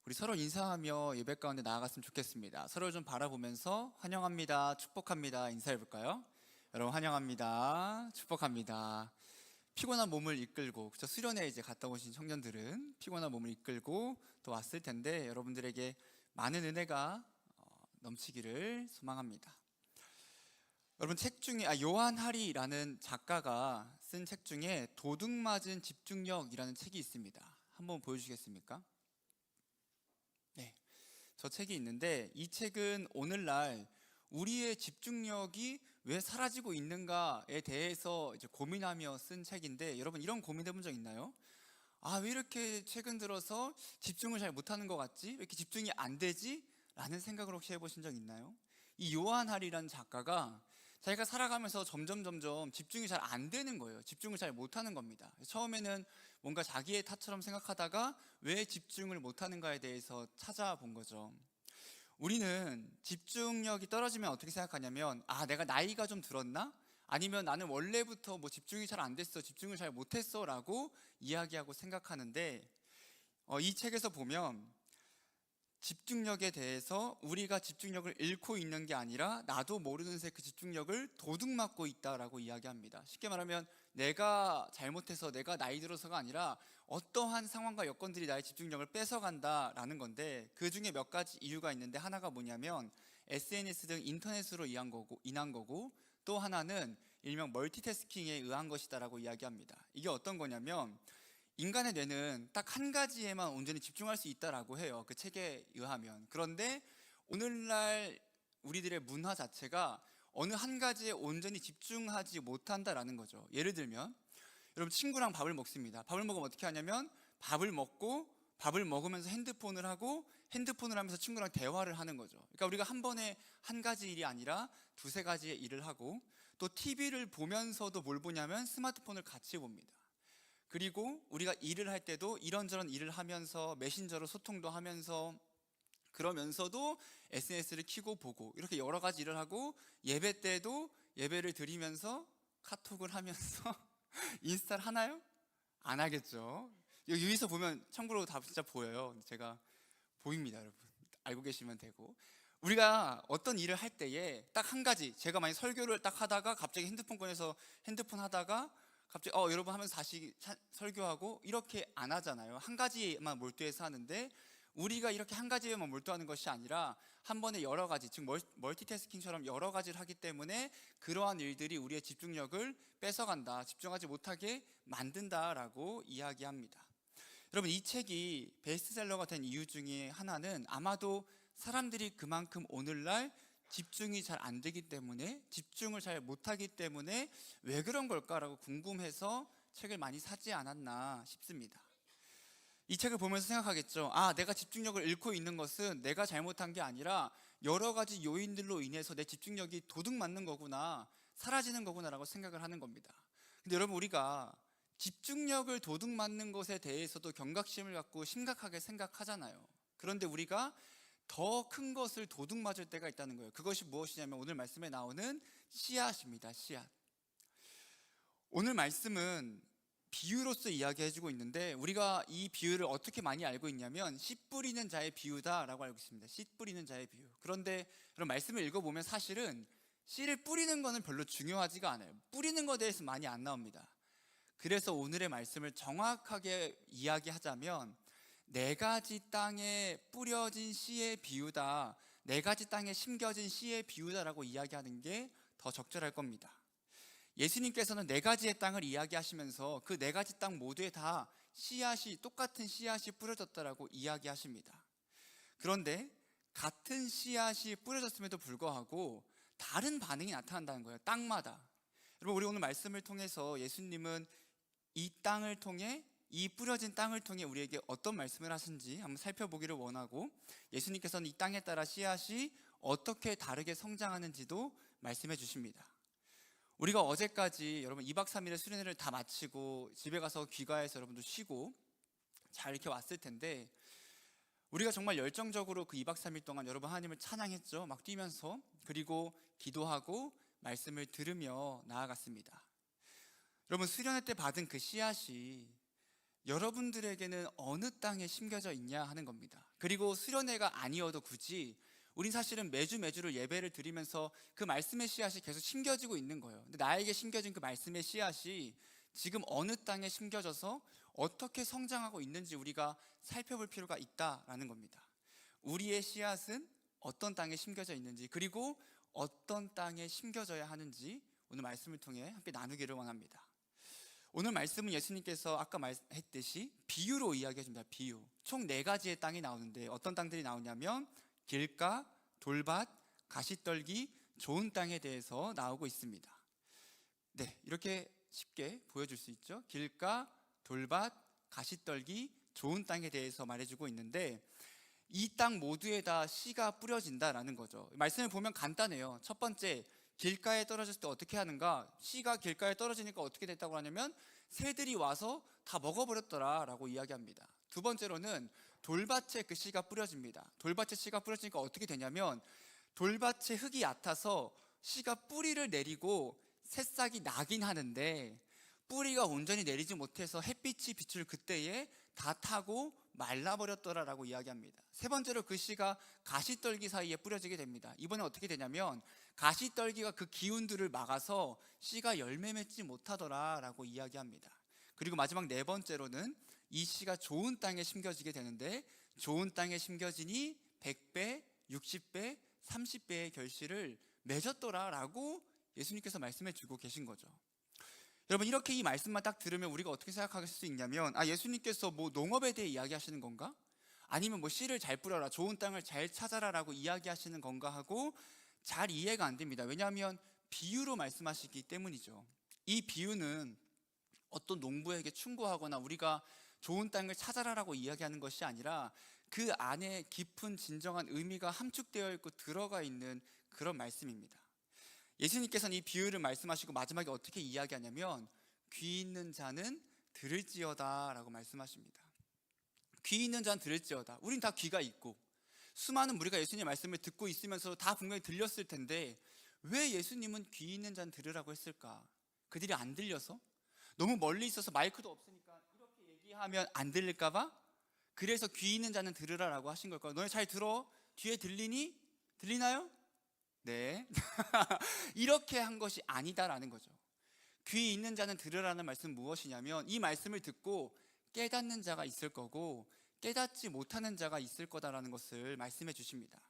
우리 서로 인사하며 예배 가운데 나아갔으면 좋겠습니다. 서로를 좀 바라보면서 환영합니다, 축복합니다 인사해 볼까요? 여러분 환영합니다, 축복합니다. 피곤한 몸을 이끌고 수련회 이제 갔다 오신 청년들은 피곤한 몸을 이끌고 또 왔을 텐데 여러분들에게 많은 은혜가 넘치기를 소망합니다. 여러분 책 중에 요한 하리라는 작가가 쓴 책 중에 도둑맞은 집중력이라는 책이 있습니다. 한번 보여주시겠습니까? 네, 저 책이 있는데 이 책은 오늘날 우리의 집중력이 왜 사라지고 있는가에 대해서 이제 고민하며 쓴 책인데, 여러분 이런 고민 해본 적 있나요? 왜 이렇게 최근 들어서 집중을 잘 못하는 것 같지? 왜 이렇게 집중이 안 되지? 라는 생각을 혹시 해보신 적 있나요? 이 요한 하리라는 작가가 자기가 살아가면서 점점 집중이 잘 안 되는 거예요. 집중을 잘 못하는 겁니다. 처음에는 뭔가 자기의 탓처럼 생각하다가 왜 집중을 못하는가에 대해서 찾아본 거죠. 우리는 집중력이 떨어지면 어떻게 생각하냐면, 내가 나이가 좀 들었나? 아니면 나는 원래부터 집중이 잘 안 됐어, 집중을 잘 못했어 라고 이야기하고 생각하는데, 이 책에서 보면 집중력에 대해서 우리가 집중력을 잃고 있는 게 아니라 나도 모르는 새 그 집중력을 도둑맞고 있다라고 이야기합니다. 쉽게 말하면 내가 잘못해서, 내가 나이 들어서가 아니라 어떠한 상황과 여건들이 나의 집중력을 뺏어간다라는 건데, 그 중에 몇 가지 이유가 있는데, 하나가 뭐냐면 SNS 등 인터넷으로 인한 거고, 또 하나는 일명 멀티태스킹에 의한 것이다라고 이야기합니다. 이게 어떤 거냐면, 인간의 뇌는 딱 한 가지에만 온전히 집중할 수 있다라고 해요, 그 책에 의하면. 그런데 오늘날 우리들의 문화 자체가 어느 한 가지에 온전히 집중하지 못한다라는 거죠. 예를 들면 여러분 친구랑 밥을 먹습니다. 밥을 먹으면 어떻게 하냐면, 밥을 먹으면서 핸드폰을 하고, 핸드폰을 하면서 친구랑 대화를 하는 거죠. 그러니까 우리가 한 번에 한 가지 일이 아니라 두세 가지의 일을 하고, 또 TV를 보면서도 뭘 보냐면 스마트폰을 같이 봅니다. 그리고 우리가 일을 할 때도 이런저런 일을 하면서 메신저로 소통도 하면서, 그러면서도 SNS를 켜고 보고, 이렇게 여러 가지 일을 하고, 예배 때도 예배를 드리면서 카톡을 하면서 인스타를 하나요? 안 하겠죠. 여기서 보면 참고로 다 진짜 보여요. 제가 보입니다, 여러분. 알고 계시면 되고. 우리가 어떤 일을 할 때에 딱 한 가지, 제가 만약 설교를 딱 하다가 갑자기 핸드폰 꺼내서 핸드폰 하다가 갑자기 여러분 하면서 다시 설교하고, 이렇게 안 하잖아요. 한 가지에만 몰두해서 하는데, 우리가 이렇게 한 가지에만 몰두하는 것이 아니라 한 번에 여러 가지, 즉 멀티태스킹처럼 여러 가지를 하기 때문에 그러한 일들이 우리의 집중력을 뺏어간다, 집중하지 못하게 만든다라고 이야기합니다. 여러분 이 책이 베스트셀러가 된 이유 중에 하나는 아마도 사람들이 그만큼 오늘날 집중이 잘 안 되기 때문에, 집중을 잘 못하기 때문에 왜 그런 걸까라고 궁금해서 책을 많이 사지 않았나 싶습니다. 이 책을 보면서 생각하겠죠. 내가 집중력을 잃고 있는 것은 내가 잘못한 게 아니라 여러 가지 요인들로 인해서 내 집중력이 도둑맞는 거구나, 사라지는 거구나 라고 생각을 하는 겁니다. 근데 여러분, 우리가 집중력을 도둑맞는 것에 대해서도 경각심을 갖고 심각하게 생각하잖아요. 그런데 우리가 더 큰 것을 도둑맞을 때가 있다는 거예요. 그것이 무엇이냐면 오늘 말씀에 나오는 씨앗입니다. 씨앗. 오늘 말씀은 비유로서 이야기해주고 있는데, 우리가 이 비유를 어떻게 많이 알고 있냐면 씨 뿌리는 자의 비유다라고 알고 있습니다. 씨 뿌리는 자의 비유. 그런데 그런 말씀을 읽어보면 사실은 씨를 뿌리는 거는 별로 중요하지가 않아요. 뿌리는 것에 대해서 많이 안 나옵니다. 그래서 오늘의 말씀을 정확하게 이야기하자면, 네 가지 땅에 뿌려진 씨의 비유다, 네 가지 땅에 심겨진 씨의 비유다라고 이야기하는 게 더 적절할 겁니다. 예수님께서는 네 가지의 땅을 이야기하시면서 그 네 가지 땅 모두에 다 씨앗이, 똑같은 씨앗이 뿌려졌다라고 이야기하십니다. 그런데 같은 씨앗이 뿌려졌음에도 불구하고 다른 반응이 나타난다는 거예요, 땅마다. 여러분, 우리 오늘 말씀을 통해서 예수님은 이 땅을 통해, 이 뿌려진 땅을 통해 우리에게 어떤 말씀을 하신지 한번 살펴보기를 원하고, 예수님께서는 이 땅에 따라 씨앗이 어떻게 다르게 성장하는지도 말씀해 주십니다. 우리가 어제까지 여러분 2박 3일의 수련회를 다 마치고 집에 가서 귀가해서 여러분도 쉬고 잘 이렇게 왔을 텐데, 우리가 정말 열정적으로 그 2박 3일 동안 여러분 하나님을 찬양했죠. 막 뛰면서. 그리고 기도하고 말씀을 들으며 나아갔습니다. 여러분, 수련회 때 받은 그 씨앗이 여러분들에게는 어느 땅에 심겨져 있냐 하는 겁니다. 그리고 수련회가 아니어도 굳이 우린 사실은 매주를 예배를 드리면서 그 말씀의 씨앗이 계속 심겨지고 있는 거예요. 근데 나에게 심겨진 그 말씀의 씨앗이 지금 어느 땅에 심겨져서 어떻게 성장하고 있는지 우리가 살펴볼 필요가 있다라는 겁니다. 우리의 씨앗은 어떤 땅에 심겨져 있는지, 그리고 어떤 땅에 심겨져야 하는지 오늘 말씀을 통해 함께 나누기를 원합니다. 오늘 말씀은 예수님께서 아까 말했듯이 비유로 이야기해 줍니다. 비유. 총 4가지의 땅이 나오는데 어떤 땅들이 나오냐면 길가, 돌밭, 가시떨기, 좋은 땅에 대해서 나오고 있습니다. 네, 이렇게 쉽게 보여줄 수 있죠. 길가, 돌밭, 가시떨기, 좋은 땅에 대해서 말해주고 있는데 이 땅 모두에다 씨가 뿌려진다라는 거죠. 말씀을 보면 간단해요. 첫 번째, 길가에 떨어졌을 때 어떻게 하는가? 씨가 길가에 떨어지니까 어떻게 됐다고 하냐면 새들이 와서 다 먹어버렸더라 라고 이야기합니다. 두 번째로는 돌밭에 그 씨가 뿌려집니다. 돌밭에 씨가 뿌려지니까 어떻게 되냐면 돌밭에 흙이 얕아서 씨가 뿌리를 내리고 새싹이 나긴 하는데 뿌리가 온전히 내리지 못해서 햇빛이 비출 그때에 다 타고 말라버렸더라라고 이야기합니다. 세 번째로 그 씨가 가시떨기 사이에 뿌려지게 됩니다. 이번에 어떻게 되냐면 가시떨기가 그 기운들을 막아서 씨가 열매 맺지 못하더라라고 이야기합니다. 그리고 마지막 4번째로는 이 씨가 좋은 땅에 심겨지게 되는데 좋은 땅에 심겨지니 100배, 60배, 30배의 결실을 맺었더라라고 예수님께서 말씀해 주고 계신 거죠. 여러분, 이렇게 이 말씀만 딱 들으면 우리가 어떻게 생각할 수 있냐면 예수님께서 뭐 농업에 대해 이야기하시는 건가? 아니면 뭐 씨를 잘 뿌려라, 좋은 땅을 잘 찾아라 라고 이야기하시는 건가 하고 잘 이해가 안 됩니다. 왜냐하면 비유로 말씀하시기 때문이죠. 이 비유는 어떤 농부에게 충고하거나 우리가 좋은 땅을 찾아라라고 이야기하는 것이 아니라 그 안에 깊은 진정한 의미가 함축되어 있고 들어가 있는 그런 말씀입니다. 예수님께서는 이 비유를 말씀하시고 마지막에 어떻게 이야기하냐면 귀 있는 자는 들을지어다 라고 말씀하십니다. 귀 있는 자는 들을지어다. 우린 다 귀가 있고 수많은 우리가 예수님의 말씀을 듣고 있으면서 다 분명히 들렸을 텐데 왜 예수님은 귀 있는 자는 들으라고 했을까? 그들이 안 들려서? 너무 멀리 있어서 마이크도 없으니까 이렇게 얘기하면 안 들릴까 봐? 그래서 귀 있는 자는 들으라라고 하신 걸까요? 너네 잘 들어? 뒤에 들리니? 들리나요? 네. 이렇게 한 것이 아니다라는 거죠. 귀 있는 자는 들으라는 말씀은 무엇이냐면 이 말씀을 듣고 깨닫는 자가 있을 거고 깨닫지 못하는 자가 있을 거다라는 것을 말씀해 주십니다.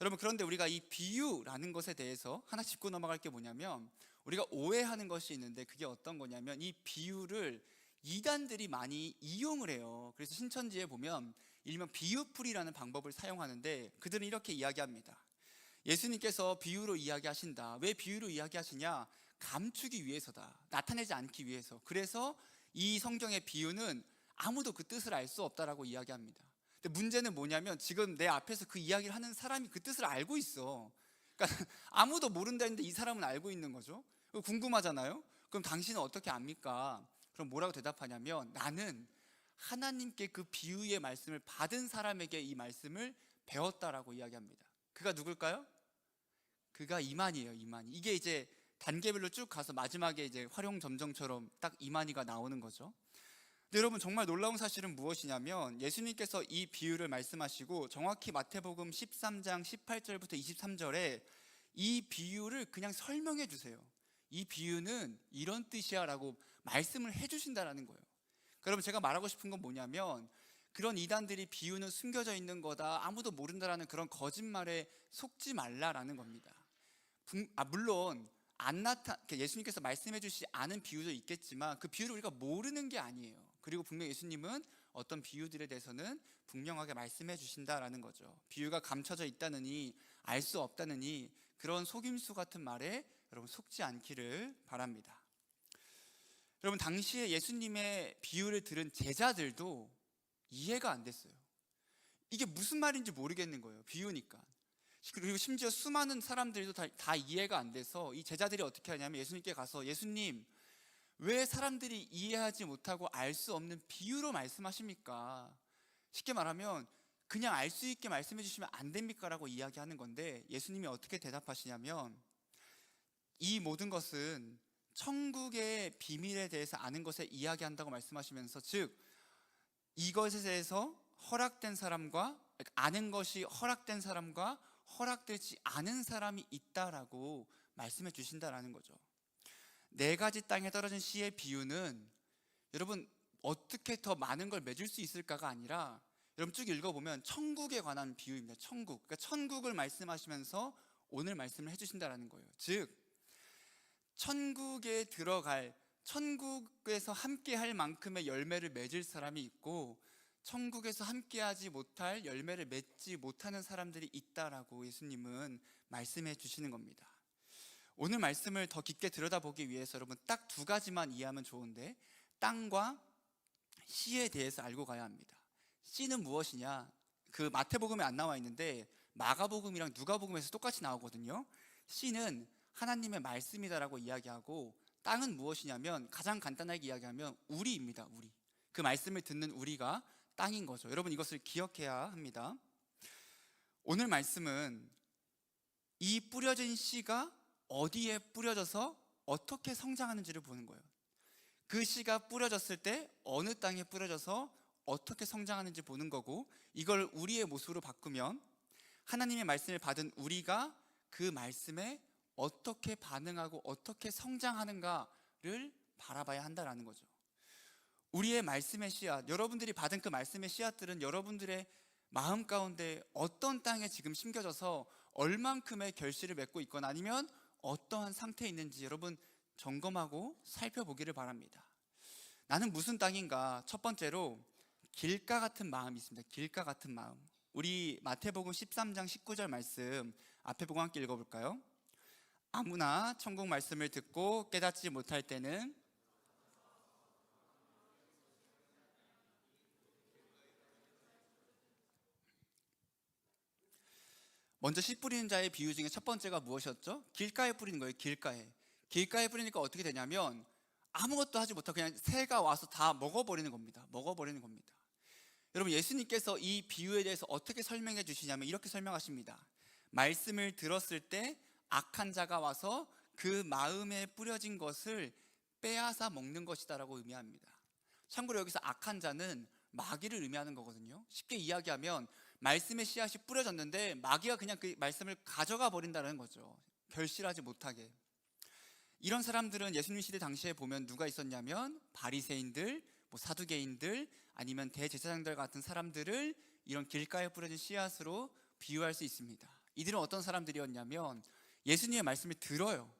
여러분, 그런데 우리가 이 비유라는 것에 대해서 하나 짚고 넘어갈 게 뭐냐면 우리가 오해하는 것이 있는데 그게 어떤 거냐면 이 비유를 이단들이 많이 이용을 해요. 그래서 신천지에 보면 일명 비유풀이라는 방법을 사용하는데 그들은 이렇게 이야기합니다. 예수님께서 비유로 이야기하신다. 왜 비유로 이야기하시냐? 감추기 위해서다. 나타내지 않기 위해서. 그래서 이 성경의 비유는 아무도 그 뜻을 알 수 없다라고 이야기합니다. 근데 문제는 뭐냐면 지금 내 앞에서 그 이야기를 하는 사람이 그 뜻을 알고 있어. 그러니까 아무도 모른다 했는데 이 사람은 알고 있는 거죠. 궁금하잖아요. 그럼 당신은 어떻게 압니까? 그럼 뭐라고 대답하냐면 나는 하나님께 그 비유의 말씀을 받은 사람에게 이 말씀을 배웠다라고 이야기합니다. 그가 누굴까요? 그가 이만희예요. 이만희. 이게 이제 단계별로 쭉 가서 마지막에 이제 활용점정처럼 딱 이만희가 나오는 거죠. 근데 여러분, 정말 놀라운 사실은 무엇이냐면 예수님께서 이 비유를 말씀하시고 정확히 마태복음 13장 18절부터 23절에 이 비유를 그냥 설명해 주세요. 이 비유는 이런 뜻이야 라고 말씀을 해 주신다라는 거예요. 여러분, 제가 말하고 싶은 건 뭐냐면 그런 이단들이 비유는 숨겨져 있는 거다, 아무도 모른다라는 그런 거짓말에 속지 말라라는 겁니다. 물론 예수님께서 말씀해 주시지 않은 비유도 있겠지만 그 비유를 우리가 모르는 게 아니에요. 그리고 분명 예수님은 어떤 비유들에 대해서는 분명하게 말씀해 주신다라는 거죠. 비유가 감춰져 있다느니 알 수 없다느니 그런 속임수 같은 말에 여러분 속지 않기를 바랍니다. 여러분, 당시에 예수님의 비유를 들은 제자들도 이해가 안 됐어요. 이게 무슨 말인지 모르겠는 거예요. 비유니까. 그리고 심지어 수많은 사람들도 다 이해가 안 돼서 이 제자들이 어떻게 하냐면 예수님께 가서 예수님, 왜 사람들이 이해하지 못하고 알 수 없는 비유로 말씀하십니까? 쉽게 말하면 그냥 알 수 있게 말씀해 주시면 안 됩니까? 라고 이야기하는 건데 예수님이 어떻게 대답하시냐면 이 모든 것은 천국의 비밀에 대해서 아는 것에 이야기한다고 말씀하시면서 즉 이것에 대해서 허락된 사람과 아는 것이 허락된 사람과 허락되지 않은 사람이 있다라고 말씀해 주신다라는 거죠. 4가지 땅에 떨어진 씨의 비유는 여러분 어떻게 더 많은 걸 맺을 수 있을까가 아니라 여러분 쭉 읽어보면 천국에 관한 비유입니다. 천국. 그러니까 천국을 말씀하시면서 오늘 말씀을 해주신다라는 거예요. 즉 천국에 들어갈, 천국에서 함께 할 만큼의 열매를 맺을 사람이 있고 천국에서 함께하지 못할 열매를 맺지 못하는 사람들이 있다라고 예수님은 말씀해 주시는 겁니다. 오늘 말씀을 더 깊게 들여다보기 위해서 여러분 딱 2가지만 이해하면 좋은데, 땅과 씨에 대해서 알고 가야 합니다. 씨는 무엇이냐? 그 마태복음에 안 나와 있는데 마가복음이랑 누가복음에서 똑같이 나오거든요. 씨는 하나님의 말씀이다라고 이야기하고, 땅은 무엇이냐면 가장 간단하게 이야기하면 우리입니다. 우리. 그 말씀을 듣는 우리가 땅인 거죠. 여러분 이것을 기억해야 합니다. 오늘 말씀은 이 뿌려진 씨가 어디에 뿌려져서 어떻게 성장하는지를 보는 거예요. 그 씨가 뿌려졌을 때 어느 땅에 뿌려져서 어떻게 성장하는지 보는 거고, 이걸 우리의 모습으로 바꾸면 하나님의 말씀을 받은 우리가 그 말씀에 어떻게 반응하고 어떻게 성장하는가를 바라봐야 한다는 거죠. 우리의 말씀의 씨앗, 여러분들이 받은 그 말씀의 씨앗들은 여러분들의 마음 가운데 어떤 땅에 지금 심겨져서 얼만큼의 결실을 맺고 있거나 아니면 어떠한 상태에 있는지 여러분 점검하고 살펴보기를 바랍니다. 나는 무슨 땅인가? 첫 번째로 길가 같은 마음이 있습니다. 길가 같은 마음. 우리 마태복음 13장 19절 말씀 앞에 보고 함께 읽어볼까요? 아무나 천국 말씀을 듣고 깨닫지 못할 때는 먼저 씨 뿌리는 자의 비유 중에 첫 번째가 무엇이었죠? 길가에 뿌리는 거예요. 길가에 뿌리니까 어떻게 되냐면 아무것도 하지 못하고 그냥 새가 와서 다 먹어버리는 겁니다. 여러분 예수님께서 이 비유에 대해서 어떻게 설명해 주시냐면 이렇게 설명하십니다. 말씀을 들었을 때 악한 자가 와서 그 마음에 뿌려진 것을 빼앗아 먹는 것이다라고 의미합니다. 참고로 여기서 악한 자는 마귀를 의미하는 거거든요. 쉽게 이야기하면 말씀의 씨앗이 뿌려졌는데 마귀가 그냥 그 말씀을 가져가 버린다는 거죠. 결실하지 못하게. 이런 사람들은 예수님 시대 당시에 보면 누가 있었냐면 바리새인들, 사두개인들, 아니면 대제사장들 같은 사람들을 이런 길가에 뿌려진 씨앗으로 비유할 수 있습니다. 이들은 어떤 사람들이었냐면 예수님의 말씀을 들어요.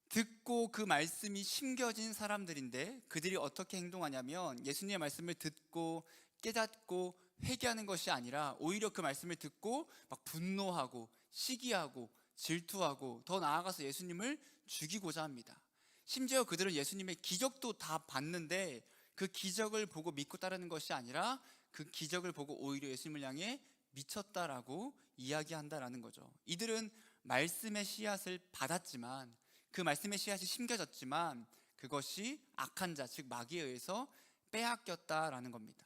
듣고 그 말씀이 심겨진 사람들인데 그들이 어떻게 행동하냐면 예수님의 말씀을 듣고 깨닫고 회개하는 것이 아니라 오히려 그 말씀을 듣고 막 분노하고 시기하고 질투하고 더 나아가서 예수님을 죽이고자 합니다. 심지어 그들은 예수님의 기적도 다 봤는데 그 기적을 보고 믿고 따르는 것이 아니라 그 기적을 보고 오히려 예수님을 향해 미쳤다라고 이야기한다라는 거죠. 이들은 말씀의 씨앗을 받았지만 그 말씀의 씨앗이 심겨졌지만 그것이 악한 자, 즉 마귀에 의해서 빼앗겼다라는 겁니다.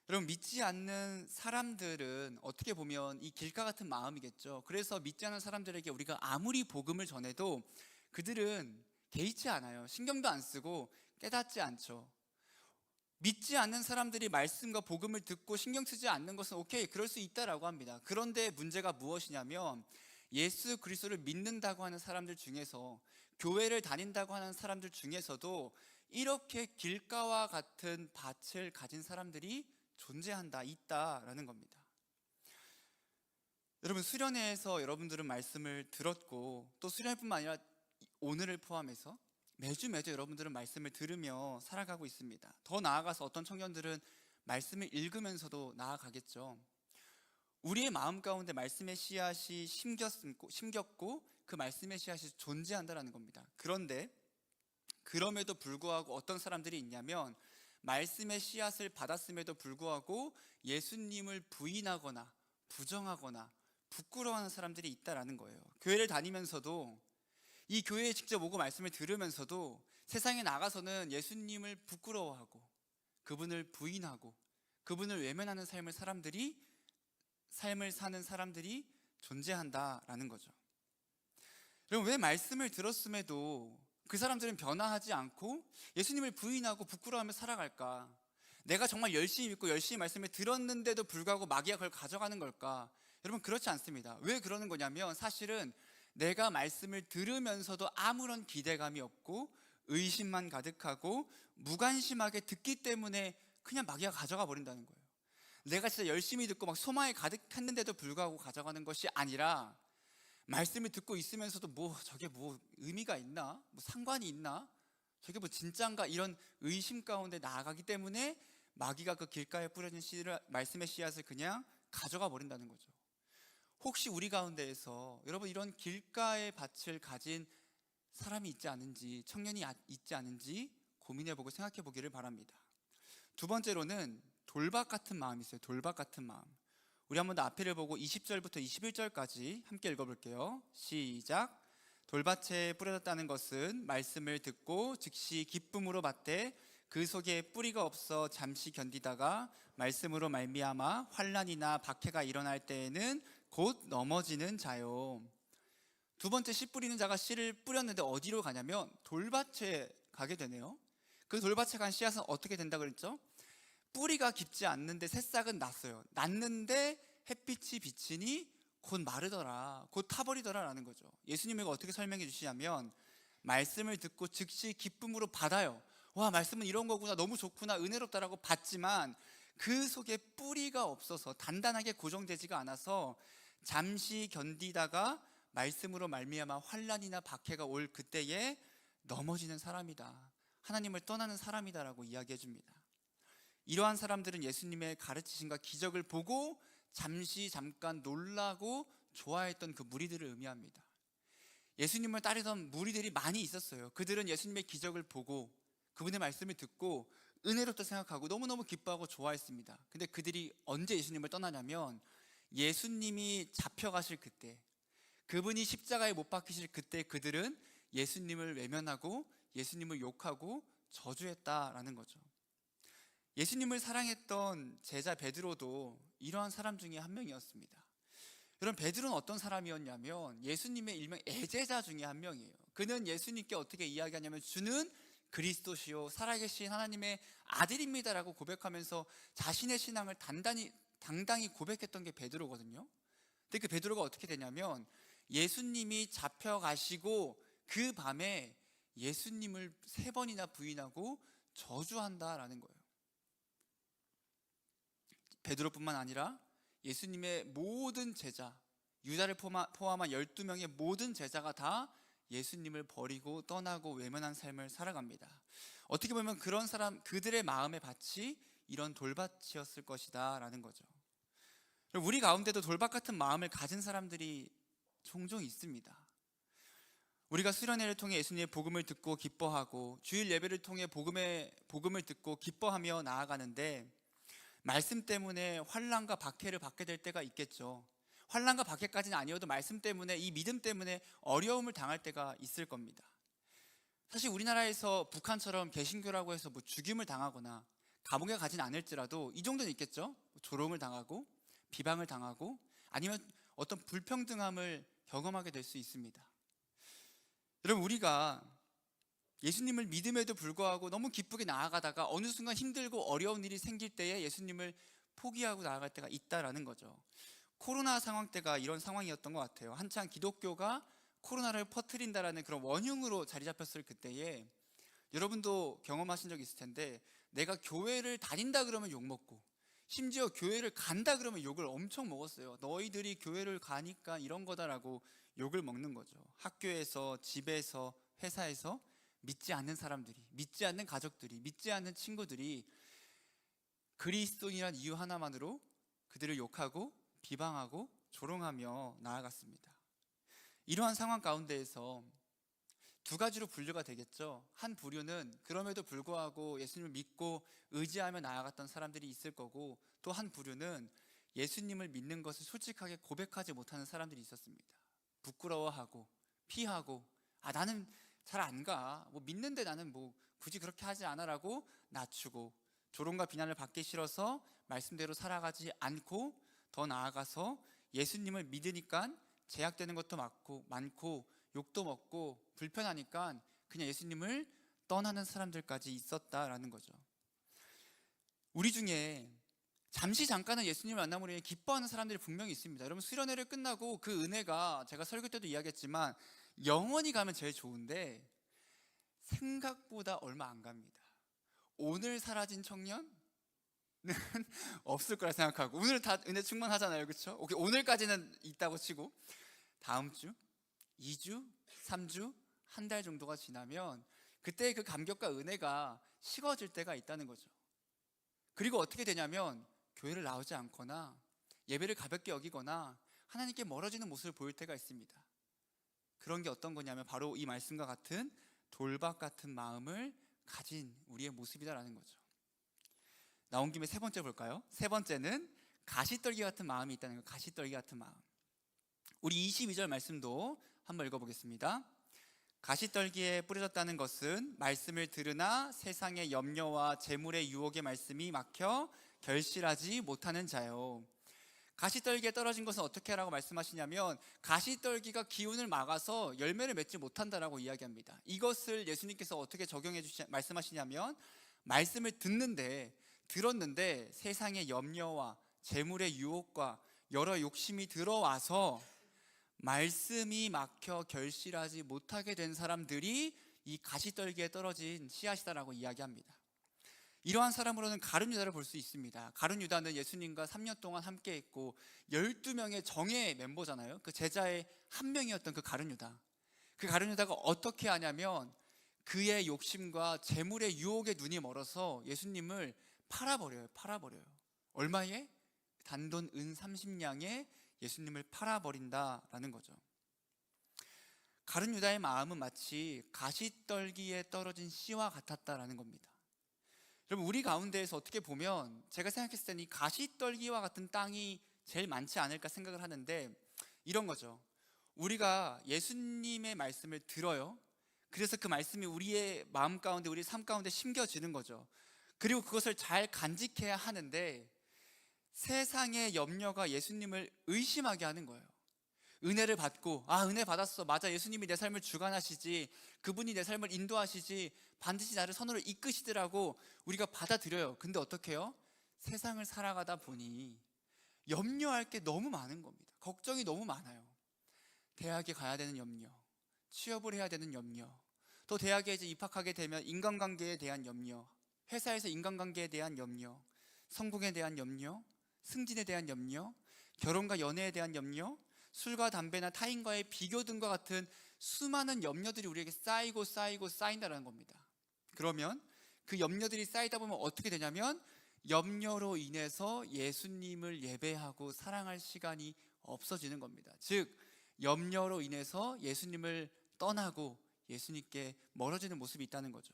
여러분 믿지 않는 사람들은 어떻게 보면 이 길가 같은 마음이겠죠. 그래서 믿지 않는 사람들에게 우리가 아무리 복음을 전해도 그들은 개의치 않아요. 신경도 안 쓰고 깨닫지 않죠. 믿지 않는 사람들이 말씀과 복음을 듣고 신경 쓰지 않는 것은 오케이, 그럴 수 있다라고 합니다. 그런데 문제가 무엇이냐면 예수 그리스도를 믿는다고 하는 사람들 중에서, 교회를 다닌다고 하는 사람들 중에서도 이렇게 길가와 같은 밭을 가진 사람들이 있다라는 겁니다. 여러분 수련회에서 여러분들은 말씀을 들었고 또 수련회뿐만 아니라 오늘을 포함해서 매주 여러분들은 말씀을 들으며 살아가고 있습니다. 더 나아가서 어떤 청년들은 말씀을 읽으면서도 나아가겠죠. 우리의 마음 가운데 말씀의 씨앗이 심겼고 그 말씀의 씨앗이 존재한다는 겁니다. 그런데 그럼에도 불구하고 어떤 사람들이 있냐면 말씀의 씨앗을 받았음에도 불구하고 예수님을 부인하거나 부정하거나 부끄러워하는 사람들이 있다라는 거예요. 교회를 다니면서도, 이 교회에 직접 오고 말씀을 들으면서도 세상에 나가서는 예수님을 부끄러워하고 그분을 부인하고 그분을 외면하는 삶을 사는 사람들이 존재한다라는 거죠. 여러분 왜 말씀을 들었음에도 그 사람들은 변화하지 않고 예수님을 부인하고 부끄러워하며 살아갈까? 내가 정말 열심히 믿고 열심히 말씀을 들었는데도 불구하고 마귀가 그걸 가져가는 걸까? 여러분, 그렇지 않습니다. 왜 그러는 거냐면 사실은 내가 말씀을 들으면서도 아무런 기대감이 없고 의심만 가득하고 무관심하게 듣기 때문에 그냥 마귀가 가져가 버린다는 거예요. 내가 진짜 열심히 듣고 막 소망이 가득했는데도 불구하고 가져가는 것이 아니라, 말씀을 듣고 있으면서도 저게 의미가 있나? 상관이 있나? 저게 진짠가? 이런 의심 가운데 나아가기 때문에 마귀가 그 길가에 뿌려진 말씀의 씨앗을 그냥 가져가 버린다는 거죠. 혹시 우리 가운데에서 여러분 이런 길가의 밭을 가진 사람이 있지 않은지, 청년이 있지 않은지 고민해보고 생각해보기를 바랍니다. 두 번째로는 돌밭 같은 마음이 있어요. 돌밭 같은 마음. 우리 한번 더 앞에를 보고 20절부터 21절까지 함께 읽어볼게요. 시작. 돌밭에 뿌려졌다는 것은 말씀을 듣고 즉시 기쁨으로 받되 그 속에 뿌리가 없어 잠시 견디다가 말씀으로 말미암아 환난이나 박해가 일어날 때에는 곧 넘어지는 자요. 두 번째, 씨 뿌리는 자가 씨를 뿌렸는데 어디로 가냐면 돌밭에 가게 되네요. 그 돌밭에 간 씨앗은 어떻게 된다 그랬죠? 뿌리가 깊지 않는데 새싹은 났어요. 났는데 햇빛이 비치니 곧 마르더라, 곧 타버리더라 라는 거죠. 예수님이 어떻게 설명해 주시냐면, 말씀을 듣고 즉시 기쁨으로 받아요. 와, 말씀은 이런 거구나, 너무 좋구나, 은혜롭다라고 받지만 그 속에 뿌리가 없어서 단단하게 고정되지가 않아서 잠시 견디다가 말씀으로 말미암아 환난이나 박해가 올 그때에 넘어지는 사람이다, 하나님을 떠나는 사람이다라고 이야기해 줍니다. 이러한 사람들은 예수님의 가르치심과 기적을 보고 잠깐 놀라고 좋아했던 그 무리들을 의미합니다. 예수님을 따르던 무리들이 많이 있었어요. 그들은 예수님의 기적을 보고 그분의 말씀을 듣고 은혜롭다 생각하고 너무너무 기뻐하고 좋아했습니다. 근데 그들이 언제 예수님을 떠나냐면 예수님이 잡혀가실 그때, 그분이 십자가에 못 박히실 그때 그들은 예수님을 외면하고 예수님을 욕하고 저주했다라는 거죠. 예수님을 사랑했던 제자 베드로도 이러한 사람 중에 한 명이었습니다. 여러분, 베드로는 어떤 사람이었냐면 예수님의 일명 애제자 중에 한 명이에요. 그는 예수님께 어떻게 이야기하냐면 주는 그리스도시요 살아계신 하나님의 아들입니다라고 고백하면서 자신의 신앙을 당당히 고백했던 게 베드로거든요. 근데 그 베드로가 어떻게 되냐면 예수님이 잡혀가시고 그 밤에 예수님을 3번이나 부인하고 저주한다라는 거예요. 베드로뿐만 아니라 예수님의 모든 제자, 유다를 포함한 12명의 모든 제자가 다 예수님을 버리고 떠나고 외면한 삶을 살아갑니다. 어떻게 보면 그런 사람, 그들의 마음의 밭이 이런 돌밭이었을 것이다 라는 거죠. 우리 가운데도 돌밭 같은 마음을 가진 사람들이 종종 있습니다. 우리가 수련회를 통해 예수님의 복음을 듣고 기뻐하고 주일 예배를 통해 복음을 듣고 기뻐하며 나아가는데, 말씀 때문에 환난과 박해를 받게 될 때가 있겠죠. 환난과 박해까지는 아니어도 말씀 때문에, 이 믿음 때문에 어려움을 당할 때가 있을 겁니다. 사실 우리나라에서 북한처럼 개신교라고 해서 죽임을 당하거나 감옥에 가진 않을지라도 이 정도는 있겠죠. 조롱을 당하고 비방을 당하고 아니면 어떤 불평등함을 경험하게 될 수 있습니다. 여러분, 우리가 예수님을 믿음에도 불구하고 너무 기쁘게 나아가다가 어느 순간 힘들고 어려운 일이 생길 때에 예수님을 포기하고 나아갈 때가 있다라는 거죠. 코로나 상황 때가 이런 상황이었던 것 같아요. 한창 기독교가 코로나를 퍼뜨린다라는 그런 원흉으로 자리 잡혔을 그때에 여러분도 경험하신 적 있을 텐데, 내가 교회를 다닌다 그러면 욕먹고 심지어 교회를 간다 그러면 욕을 엄청 먹었어요. 너희들이 교회를 가니까 이런 거다라고 욕을 먹는 거죠. 학교에서, 집에서, 회사에서 믿지 않는 사람들이, 믿지 않는 가족들이, 믿지 않는 친구들이 그리스도인이란 이유 하나만으로 그들을 욕하고 비방하고 조롱하며 나아갔습니다. 이러한 상황 가운데에서 두 가지로 분류가 되겠죠. 한 부류는 그럼에도 불구하고 예수님을 믿고 의지하며 나아갔던 사람들이 있을 거고, 또 한 부류는 예수님을 믿는 것을 솔직하게 고백하지 못하는 사람들이 있었습니다. 부끄러워하고 피하고, 나는 잘 안 가, 믿는데 나는 굳이 그렇게 하지 않아라고 낮추고, 조롱과 비난을 받기 싫어서 말씀대로 살아가지 않고 더 나아가서 예수님을 믿으니까 제약되는 것도 많고 욕도 먹고 불편하니까 그냥 예수님을 떠나는 사람들까지 있었다라는 거죠. 우리 중에 잠시 잠깐은 예수님을 만남으로 인해 기뻐하는 사람들이 분명히 있습니다. 여러분, 수련회를 끝나고 그 은혜가 제가 설교 때도 이야기했지만 영원히 가면 제일 좋은데 생각보다 얼마 안 갑니다. 오늘 사라진 청년은 없을 거라 생각하고, 오늘 다 은혜 충만하잖아요, 그렇죠? 오늘까지는 있다고 치고 다음 주, 2주, 3주, 한 달 정도가 지나면 그때 그 감격과 은혜가 식어질 때가 있다는 거죠. 그리고 어떻게 되냐면 교회를 나오지 않거나 예배를 가볍게 여기거나 하나님께 멀어지는 모습을 보일 때가 있습니다. 그런 게 어떤 거냐면 바로 이 말씀과 같은 돌박 같은 마음을 가진 우리의 모습이다라는 거죠. 나온 김에 세 번째 볼까요? 세 번째는 가시떨기 같은 마음이 있다는 거예요. 가시떨기 같은 마음. 우리 22절 말씀도 한번 읽어보겠습니다. 가시떨기에 뿌려졌다는 것은 말씀을 들으나 세상의 염려와 재물의 유혹의 말씀이 막혀 결실하지 못하는 자요. 가시떨기에 떨어진 것은 어떻게 하라고 말씀하시냐면 가시떨기가 기운을 막아서 열매를 맺지 못한다라고 이야기합니다. 이것을 예수님께서 어떻게 말씀하시냐면 말씀을 들었는데 세상의 염려와 재물의 유혹과 여러 욕심이 들어와서 말씀이 막혀 결실하지 못하게 된 사람들이 이 가시떨기에 떨어진 씨앗이다라고 이야기합니다. 이러한 사람으로는 가룟 유다를 볼 수 있습니다. 가룟 유다는 예수님과 3년 동안 함께 있고 12명의 정예 멤버잖아요. 그 제자의 한 명이었던 그 가룟 유다. 그 가룟 유다가 어떻게 하냐면 그의 욕심과 재물의 유혹에 눈이 멀어서 예수님을 팔아버려요. 얼마에? 단돈 은 30냥에 예수님을 팔아버린다라는 거죠. 가룟 유다의 마음은 마치 가시떨기에 떨어진 씨와 같았다라는 겁니다. 여러분, 우리 가운데에서 어떻게 보면 제가 생각했을 때는 이 가시떨기와 같은 땅이 제일 많지 않을까 생각을 하는데, 이런 거죠. 우리가 예수님의 말씀을 들어요. 그래서 그 말씀이 우리의 마음 가운데, 우리 삶 가운데 심겨지는 거죠. 그리고 그것을 잘 간직해야 하는데 세상의 염려가 예수님을 의심하게 하는 거예요. 은혜를 받고 은혜 받았어, 맞아, 예수님이 내 삶을 주관하시지, 그분이 내 삶을 인도하시지, 반드시 나를 선으로 이끄시더라고 우리가 받아들여요. 근데 어떻게 해요? 세상을 살아가다 보니 염려할 게 너무 많은 겁니다. 걱정이 너무 많아요. 대학에 가야 되는 염려, 취업을 해야 되는 염려, 또 대학에 이제 입학하게 되면 인간관계에 대한 염려, 회사에서 인간관계에 대한 염려, 성공에 대한 염려, 승진에 대한 염려, 결혼과 연애에 대한 염려, 술과 담배나 타인과의 비교 등과 같은 수많은 염려들이 우리에게 쌓인다는 겁니다. 그러면 그 염려들이 쌓이다 보면 어떻게 되냐면 염려로 인해서 예수님을 예배하고 사랑할 시간이 없어지는 겁니다. 즉 염려로 인해서 예수님을 떠나고 예수님께 멀어지는 모습이 있다는 거죠.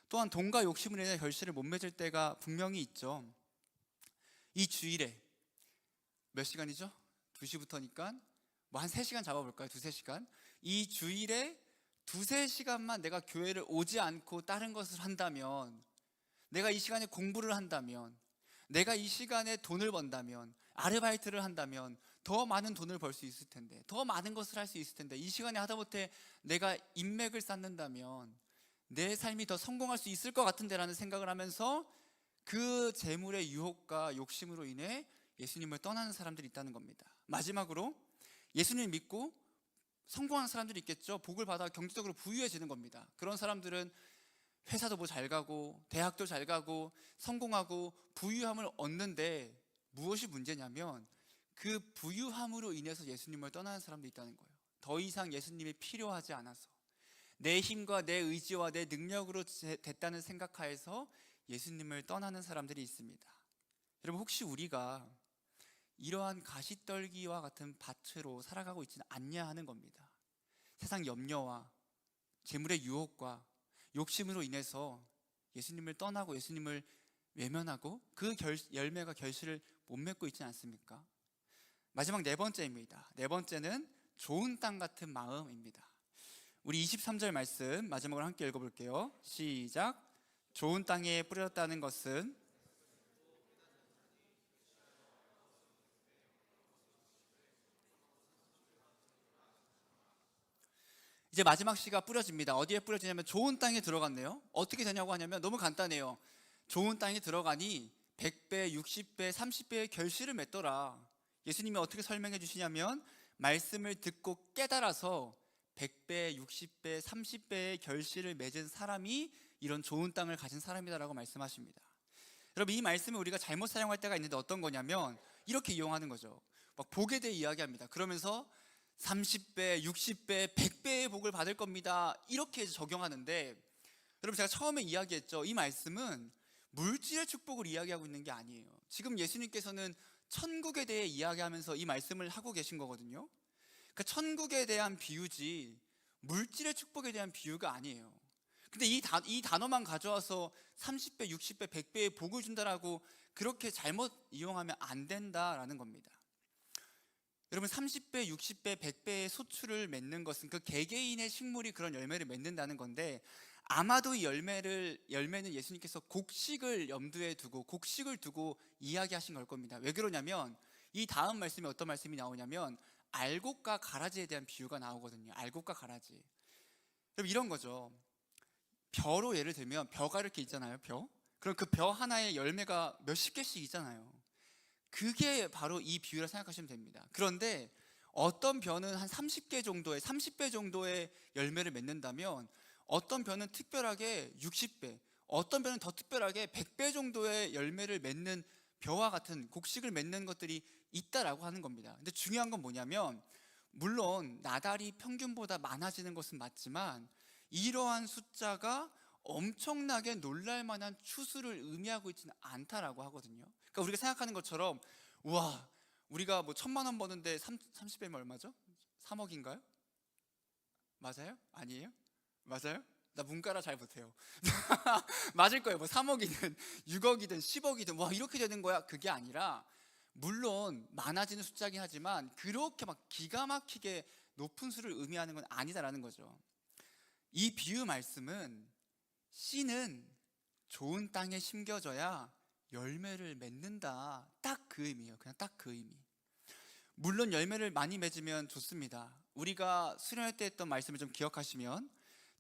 또한 돈과 욕심으로 인해 결실을 못 맺을 때가 분명히 있죠. 이 주일에 몇 시간이죠? 2시부터니까 뭐 한 3시간 잡아볼까요? 2-3시간. 이 주일에 2-3시간만 내가 교회를 오지 않고 다른 것을 한다면, 내가 이 시간에 공부를 한다면, 내가 이 시간에 돈을 번다면, 아르바이트를 한다면 더 많은 돈을 벌 수 있을 텐데, 더 많은 것을 할 수 있을 텐데, 이 시간에 하다못해 내가 인맥을 쌓는다면 내 삶이 더 성공할 수 있을 것 같은데 라는 생각을 하면서 그 재물의 유혹과 욕심으로 인해 예수님을 떠나는 사람들이 있다는 겁니다. 마지막으로 예수님을 믿고 성공하는 사람들이 있겠죠. 복을 받아 경제적으로 부유해지는 겁니다. 그런 사람들은 회사도 뭐 잘 가고 대학도 잘 가고 성공하고 부유함을 얻는데, 무엇이 문제냐면 그 부유함으로 인해서 예수님을 떠나는 사람도 있다는 거예요. 더 이상 예수님이 필요하지 않아서 내 힘과 내 의지와 내 능력으로 됐다는 생각하에서 예수님을 떠나는 사람들이 있습니다. 여러분, 혹시 우리가 이러한 가시떨기와 같은 밭으로 살아가고 있지는 않냐 하는 겁니다. 세상 염려와 재물의 유혹과 욕심으로 인해서 예수님을 떠나고 예수님을 외면하고 그 열매가 결실을 못 맺고 있지는 않습니까? 마지막 네 번째입니다. 네 번째는 좋은 땅 같은 마음입니다. 우리 23절 말씀 마지막으로 함께 읽어볼게요. 시작. 좋은 땅에 뿌려졌다는 것은 이제 마지막 씨가 뿌려집니다. 어디에 뿌려지냐면 좋은 땅에 들어갔네요. 어떻게 되냐고 하냐면 너무 간단해요. 좋은 땅에 들어가니 100배, 60배, 30배의 결실을 맺더라. 예수님이 어떻게 설명해 주시냐면 말씀을 듣고 깨달아서 100배, 60배, 30배의 결실을 맺은 사람이 이런 좋은 땅을 가진 사람이다라고 말씀하십니다. 여러분, 이 말씀을 우리가 잘못 사용할 때가 있는데 어떤 거냐면 이렇게 이용하는 거죠. 막 복에 대해 이야기합니다. 그러면서 30배, 60배, 100배의 복을 받을 겁니다. 이렇게 적용하는데, 여러분 제가 처음에 이야기했죠. 이 말씀은 물질의 축복을 이야기하고 있는 게 아니에요. 지금 예수님께서는 천국에 대해 이야기하면서 이 말씀을 하고 계신 거거든요. 그러니까 천국에 대한 비유지 물질의 축복에 대한 비유가 아니에요. 근데 이 단어만 가져와서 30배, 60배, 100배의 복을 준다라고 그렇게 잘못 이용하면 안 된다라는 겁니다. 여러분, 30배, 60배, 100배의 소출을 맺는 것은 그 개개인의 식물이 그런 열매를 맺는다는 건데, 아마도 이 열매는 예수님께서 곡식을 염두에 두고 곡식을 두고 이야기하신 걸 겁니다. 왜 그러냐면 이 다음 말씀에 어떤 말씀이 나오냐면 알곡과 가라지에 대한 비유가 나오거든요. 알곡과 가라지. 여러분, 이런 거죠. 벼로 예를 들면 벼가 이렇게 있잖아요. 벼. 그럼 그 벼 하나에 열매가 몇십 개씩 있잖아요. 그게 바로 이 비유라 생각하시면 됩니다. 그런데 어떤 벼는 한 30배 정도의 열매를 맺는다면 어떤 벼는 특별하게 60배, 어떤 벼는 더 특별하게 100배 정도의 열매를 맺는 벼와 같은 곡식을 맺는 것들이 있다라고 하는 겁니다. 근데 중요한 건 뭐냐면, 물론 나달이 평균보다 많아지는 것은 맞지만 이러한 숫자가 엄청나게 놀랄 만한 추수를 의미하고 있지는 않다라고 하거든요. 그러니까 우리가 생각하는 것처럼, 우와, 우리가 뭐 1,000만 원 버는데 30배면 얼마죠? 3억인가요? 맞아요? 아니에요? 맞아요? 나 문과라 잘 못해요. 맞을 거예요. 뭐 3억이든 6억이든 10억이든 와 이렇게 되는 거야. 그게 아니라, 물론 많아지는 숫자긴 하지만 그렇게 막 기가 막히게 높은 수를 의미하는 건 아니다라는 거죠. 이 비유 말씀은 씨는 좋은 땅에 심겨져야 열매를 맺는다, 딱 그 의미예요. 그냥 딱 그 의미. 물론 열매를 많이 맺으면 좋습니다. 우리가 수련회 때 했던 말씀을 좀 기억하시면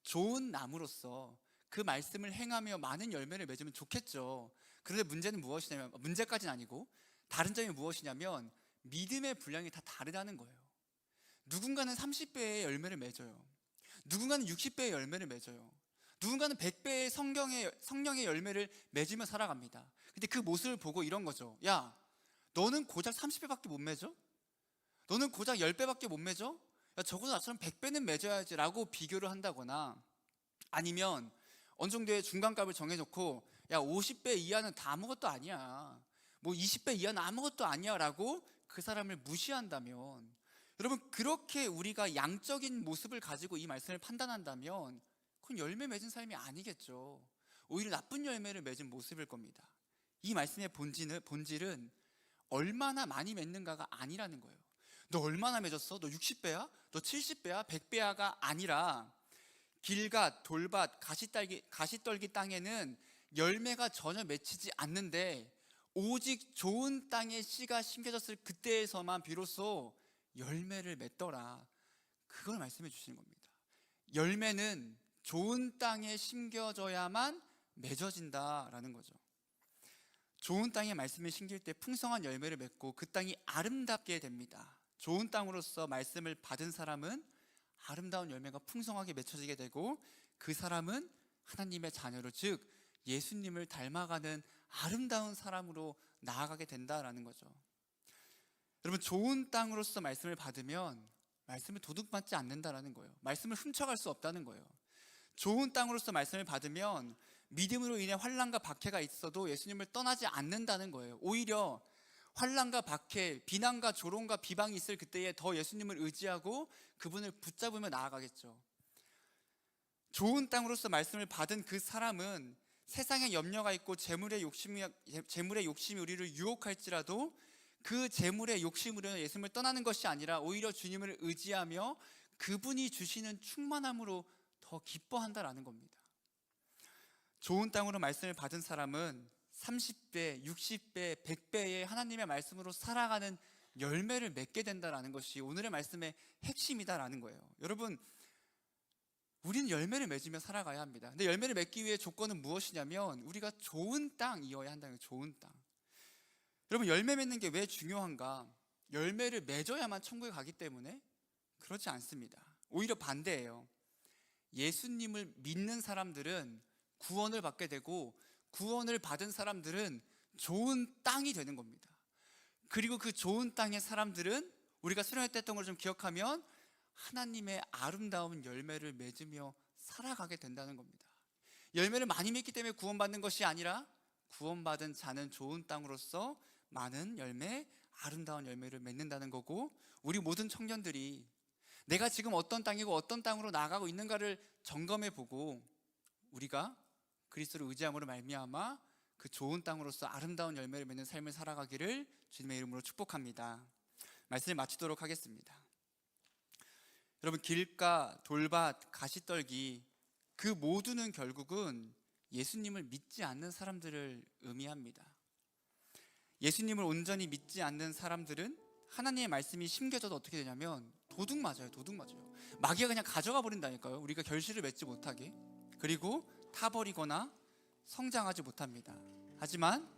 좋은 나무로서 그 말씀을 행하며 많은 열매를 맺으면 좋겠죠. 그런데 문제는 무엇이냐면, 문제까지는 아니고 다른 점이 무엇이냐면 믿음의 분량이 다 다르다는 거예요. 누군가는 30배의 열매를 맺어요. 누군가는 60배의 열매를 맺어요. 누군가는 100배의 성령의 열매를 맺으며 살아갑니다. 근데 그 모습을 보고 이런 거죠. 야, 너는 고작 30배밖에 못 맺어? 너는 고작 10배밖에 못 맺어? 야, 적어도 나처럼 100배는 맺어야지 라고 비교를 한다거나, 아니면 어느 정도의 중간값을 정해놓고 야, 50배 이하는 다 아무것도 아니야, 뭐 20배 이하는 아무것도 아니야 라고 그 사람을 무시한다면, 여러분, 그렇게 우리가 양적인 모습을 가지고 이 말씀을 판단한다면 그건 열매 맺은 삶이 아니겠죠. 오히려 나쁜 열매를 맺은 모습일 겁니다. 이 말씀의 본질은 얼마나 많이 맺는가가 아니라는 거예요. 너 얼마나 맺었어? 너 60배야? 너 70배야? 100배야가 아니라, 길갓, 돌밭, 가시떨기 땅에는 열매가 전혀 맺히지 않는데 오직 좋은 땅에 씨가 심겨졌을 그때에서만 비로소 열매를 맺더라. 그걸 말씀해 주시는 겁니다. 열매는 좋은 땅에 심겨져야만 맺어진다라는 거죠. 좋은 땅에 말씀을 심길 때 풍성한 열매를 맺고 그 땅이 아름답게 됩니다. 좋은 땅으로서 말씀을 받은 사람은 아름다운 열매가 풍성하게 맺혀지게 되고, 그 사람은 하나님의 자녀로, 즉 예수님을 닮아가는 아름다운 사람으로 나아가게 된다라는 거죠. 여러분, 좋은 땅으로서 말씀을 받으면 말씀을 도둑맞지 않는다라는 거예요. 말씀을 훔쳐갈 수 없다는 거예요. 좋은 땅으로서 말씀을 받으면 믿음으로 인해 환난과 박해가 있어도 예수님을 떠나지 않는다는 거예요. 오히려 환난과 박해, 비난과 조롱과 비방이 있을 그때에 더 예수님을 의지하고 그분을 붙잡으며 나아가겠죠. 좋은 땅으로서 말씀을 받은 그 사람은 세상에 염려가 있고 재물의 욕심이 우리를 유혹할지라도 그 재물의 욕심으로 예수님을 떠나는 것이 아니라 오히려 주님을 의지하며 그분이 주시는 충만함으로 더 기뻐한다라는 겁니다. 좋은 땅으로 말씀을 받은 사람은 30배, 60배, 100배의 하나님의 말씀으로 살아가는 열매를 맺게 된다라는 것이 오늘의 말씀의 핵심이다라는 거예요. 여러분, 우리는 열매를 맺으며 살아가야 합니다. 근데 열매를 맺기 위해 조건은 무엇이냐면 우리가 좋은 땅이어야 한다는 거예요. 좋은 땅. 여러분, 열매 맺는 게 왜 중요한가? 열매를 맺어야만 천국에 가기 때문에? 그렇지 않습니다. 오히려 반대예요. 예수님을 믿는 사람들은 구원을 받게 되고, 구원을 받은 사람들은 좋은 땅이 되는 겁니다. 그리고 그 좋은 땅의 사람들은 우리가 수련회 했던 걸 좀 기억하면 하나님의 아름다운 열매를 맺으며 살아가게 된다는 겁니다. 열매를 많이 맺기 때문에 구원받는 것이 아니라 구원받은 자는 좋은 땅으로서 많은 열매, 아름다운 열매를 맺는다는 거고, 우리 모든 청년들이 내가 지금 어떤 땅이고 어떤 땅으로 나아가고 있는가를 점검해 보고 우리가 그리스도를 의지함으로 말미암아 그 좋은 땅으로서 아름다운 열매를 맺는 삶을 살아가기를 주님의 이름으로 축복합니다. 말씀을 마치도록 하겠습니다. 여러분, 길가, 돌밭, 가시떨기, 그 모두는 결국은 예수님을 믿지 않는 사람들을 의미합니다. 예수님을 온전히 믿지 않는 사람들은 하나님의 말씀이 심겨져도 어떻게 되냐면 도둑 맞아요. 도둑 맞아요. 마귀가 그냥 가져가 버린다니까요. 우리가 결실을 맺지 못하게. 그리고 타버리거나 성장하지 못합니다. 하지만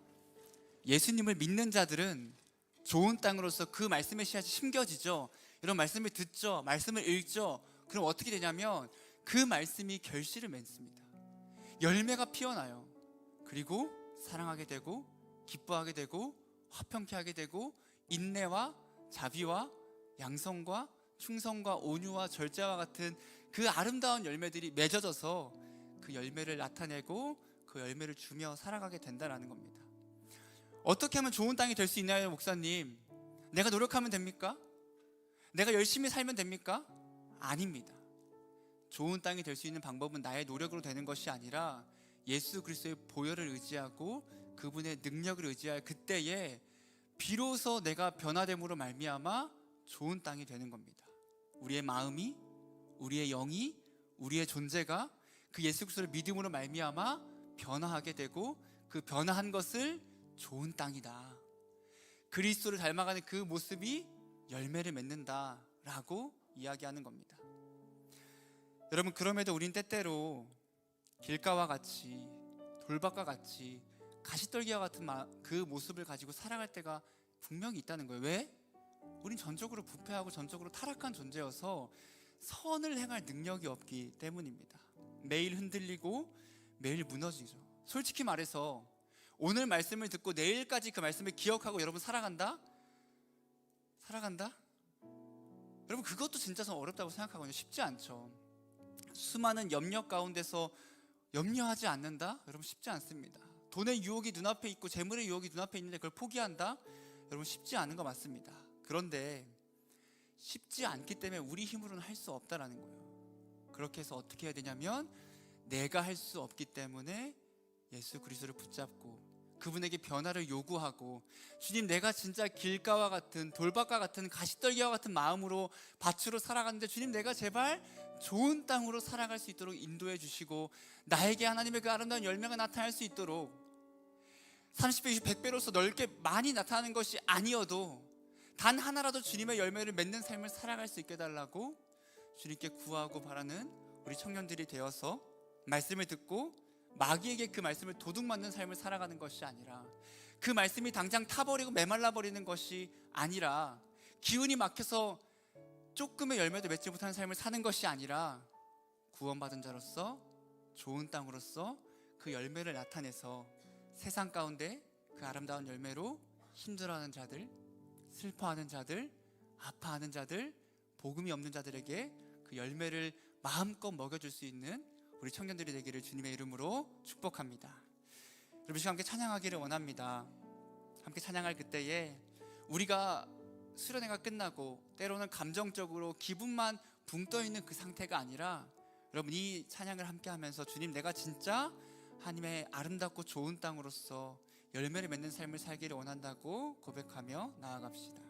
예수님을 믿는 자들은 좋은 땅으로서 그 말씀의 씨앗이 심겨지죠. 이런 말씀을 듣죠. 말씀을 읽죠. 그럼 어떻게 되냐면 그 말씀이 결실을 맺습니다. 열매가 피어나요. 그리고 사랑하게 되고 기뻐하게 되고 화평케 하게 되고 인내와 자비와 양성과 충성과 온유와 절제와 같은 그 아름다운 열매들이 맺어져서 그 열매를 나타내고 그 열매를 주며 살아가게 된다는 겁니다. 어떻게 하면 좋은 땅이 될 수 있나요, 목사님? 내가 노력하면 됩니까? 내가 열심히 살면 됩니까? 아닙니다. 좋은 땅이 될 수 있는 방법은 나의 노력으로 되는 것이 아니라 예수 그리스도의 보혈을 의지하고 그분의 능력을 의지할 그때에 비로소 내가 변화됨으로 말미암아 좋은 땅이 되는 겁니다. 우리의 마음이, 우리의 영이, 우리의 존재가 그 예수 그리스도를 믿음으로 말미암아 변화하게 되고, 그 변화한 것을 좋은 땅이다, 그리스도를 닮아가는 그 모습이 열매를 맺는다라고 이야기하는 겁니다. 여러분, 그럼에도 우린 때때로 길가와 같이, 돌밭과 같이, 가시떨기와 같은 그 모습을 가지고 살아갈 때가 분명히 있다는 거예요. 왜? 우린 전적으로 부패하고 전적으로 타락한 존재여서 선을 행할 능력이 없기 때문입니다. 매일 흔들리고 매일 무너지죠. 솔직히 말해서 오늘 말씀을 듣고 내일까지 그 말씀을 기억하고 여러분 살아간다? 여러분, 그것도 진짜 좀 어렵다고 생각하거든요. 쉽지 않죠. 수많은 염려 가운데서 염려하지 않는다? 여러분, 쉽지 않습니다. 돈의 유혹이 눈앞에 있고 재물의 유혹이 눈앞에 있는데 그걸 포기한다? 여러분, 쉽지 않은 거 맞습니다. 그런데 쉽지 않기 때문에 우리 힘으로는 할 수 없다라는 거예요. 그렇게 해서 어떻게 해야 되냐면 내가 할 수 없기 때문에 예수 그리스도를 붙잡고 그분에게 변화를 요구하고, 주님, 내가 진짜 길가와 같은 돌밭과 같은 가시떨기와 같은 마음으로 밭으로 살아가는데 주님, 내가 제발 좋은 땅으로 살아갈 수 있도록 인도해 주시고 나에게 하나님의 그 아름다운 열매가 나타날 수 있도록 30배, 20배, 100배로서 넓게 많이 나타나는 것이 아니어도 단 하나라도 주님의 열매를 맺는 삶을 살아갈 수 있게 해달라고 주님께 구하고 바라는 우리 청년들이 되어서 말씀을 듣고 마귀에게 그 말씀을 도둑맞는 삶을 살아가는 것이 아니라, 그 말씀이 당장 타버리고 메말라버리는 것이 아니라, 기운이 막혀서 조금의 열매도 맺지 못하는 삶을 사는 것이 아니라 구원받은 자로서 좋은 땅으로서 그 열매를 나타내서 세상 가운데 그 아름다운 열매로 힘들어하는 자들, 슬퍼하는 자들, 아파하는 자들, 복음이 없는 자들에게 그 열매를 마음껏 먹여줄 수 있는 우리 청년들이 되기를 주님의 이름으로 축복합니다. 여러분, 시간 함께 찬양하기를 원합니다. 함께 찬양할 그때에 우리가 수련회가 끝나고 때로는 감정적으로 기분만 붕 떠있는 그 상태가 아니라, 여러분, 이 찬양을 함께 하면서 주님, 내가 진짜 하나님의 아름답고 좋은 땅으로서 열매를 맺는 삶을 살기를 원한다고 고백하며 나아갑시다.